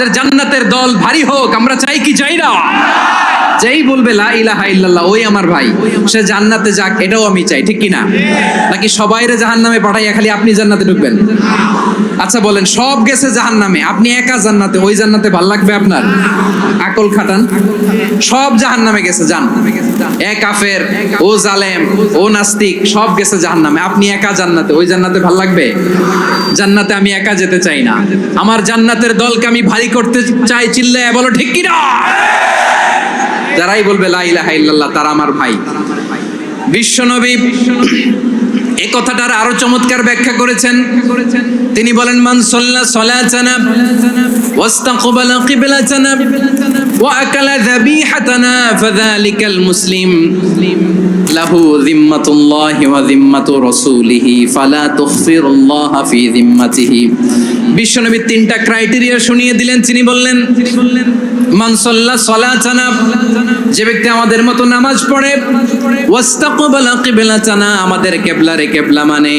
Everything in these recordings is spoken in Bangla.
আমাদের জান্নাতের দল ভারী হোক, আমরা চাই কি চাই না? যেই বলবে লা ইলাহা ইল্লাল্লাহ ওই আমার ভাই, সে জান্নাতে যাক, এটাও আমি চাই, ঠিক কি না? নাকি সবাইরে জাহান্নামে পাঠাইয়া খালি আপনি জান্নাতে ঢুকবেন? আচ্ছা বলেন, সব গেছে জাহান্নামে, আপনি একা জান্নাতে, ওই জান্নাতে ভাল লাগবে আপনার? আকল খাটান। সব জাহান্নামে গেছে, যান। এ কাফের, ও জালেম, ও নাস্তিক, সব গেছে জাহান্নামে, আপনি একা জান্নাতে, ওই জান্নাতে ভাল লাগবে? জান্নাতে আমি একা যেতে চাই না, আমার জান্নাতের দলকে আমি ভারী করতে চাই। চিল্লায় বলো ঠিক কি না? যারাই বলবে লা ইলাহা ইল্লাল্লাহ তারা আমার ভাই। বিশ্বনবী এই কথাটার আরো চমৎকার ব্যাখ্যা করেছেন। তিনি বলেন, মান সাল্লা সালাতানা ওয়াস্তাকবালা কিবলাতানা ওয়া আকালা যাবিহাতানা ফাযালিকাল মুসলিম লাহু যিম্মাতুল্লাহি ওয়া যিম্মাতু রাসূলিহি ফালা তুখফিরুল্লাহা ফি যিম্মাতিহি। বিশ্বনবী তিনটা ক্রাইটেরিয়া শুনিয়ে দিলেন। তিনি বললেন, মান সাল্লা সালাতানা, যে ব্যক্তি আমাদের মতো নামাজ পড়ে, ওয়াস্তাকবালা কিবলাতানা, আমাদের কিবলারে কিবলা মানে,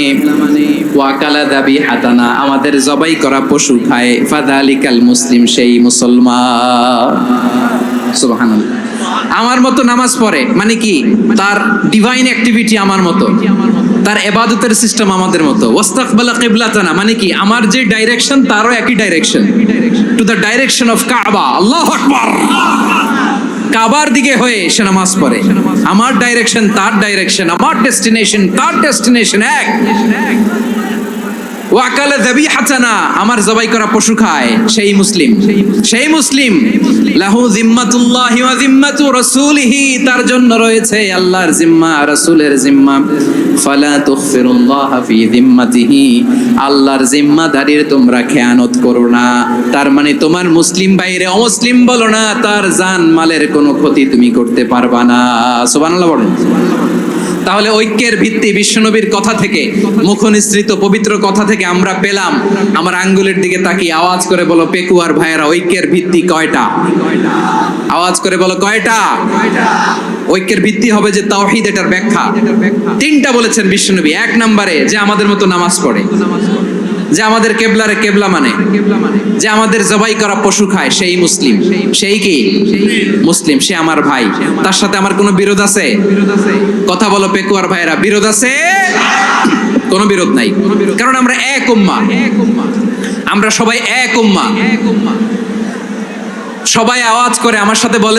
ওয়া আকালা যাবিহাতানা, আমাদের জবাই করা পশু খায়, ফাযালিকাল মুসলিম, সেই মুসলমান। সুবহানাল্লাহ। আমার মতো নামাজ পড়ে মানে কি? তার ডিভাইন অ্যাক্টিভিটি আমার মতো, তার ইবাদতের সিস্টেম আমাদের মতো। ওয়াস্তাকবালা কিবলাতানা মানে কি? আমার যে ডাইরেকশন তারও একই direction, to the direction of কাবা। আল্লাহু আকবার। কাবার দিকে হয়ে সে নামাজ পড়ে। আমার ডাইরেকশন তার ডাইরেকশন, আমার ডেস্টিনেশন তার ডেস্টিনেশন এক। ওয়াকালা যাবিহাতানা, আমার জবাই করা পশু খায়, সেই মুসলিম, সেই মুসলিম। লাহু যিম্মাতুল্লাহি ওয়া যিম্মাতু রাসূলিহি, তার জন্য রয়েছে আল্লাহর জিম্মা, রাসূলের জিম্মা। ফালা তুখফিরুল্লাহা ফি যিম্মাতিহি, আল্লাহর জিম্মাদারির তোমরা খেয়ানত করো না। তার মানে তোমার মুসলিম বাইরে অমুসলিম বলো না, তার জান মালের কোনো ক্ষতি তুমি করতে পারবা না। সুবহানাল্লাহ বলেন। তাহলে ঐক্যের ভিত্তি বিশ্বনবীর কথা থেকে, মুখনিসৃত পবিত্র কথা থেকে আমরা পেলাম। আমার আঙ্গুলের দিকে তাকিয়ে আওয়াজ করে বলো পেকুয়ার ভাইয়েরা, ঐক্যের ভিত্তি কয়টা? আওয়াজ করে বলো কয়টা? ঐক্যের ভিত্তি হবে যে তাওহীদ, এটার ব্যাখ্যা তিনটা বলেছেন বিশ্বনবী। এক নম্বরে, যে আমাদের মতো নামাজ পড়ে, যে আমাদের কেবলারে কেবলা মানে, যে আমাদের জবাই করা পশু খায়, সেই মুসলিম। সেই কি মুসলিম? সে আমার ভাই। তার সাথে আমার কোনো বিরোধ আছে? কথা বলো পেকুয়ার ভাইরা, বিরোধ আছে? কোনো বিরোধ নাই, কারণ আমরা এক উম্মাহ, আমরা সবাই এক উম্মাহ। সবাই আওয়াজ করে আমার সাথে বলে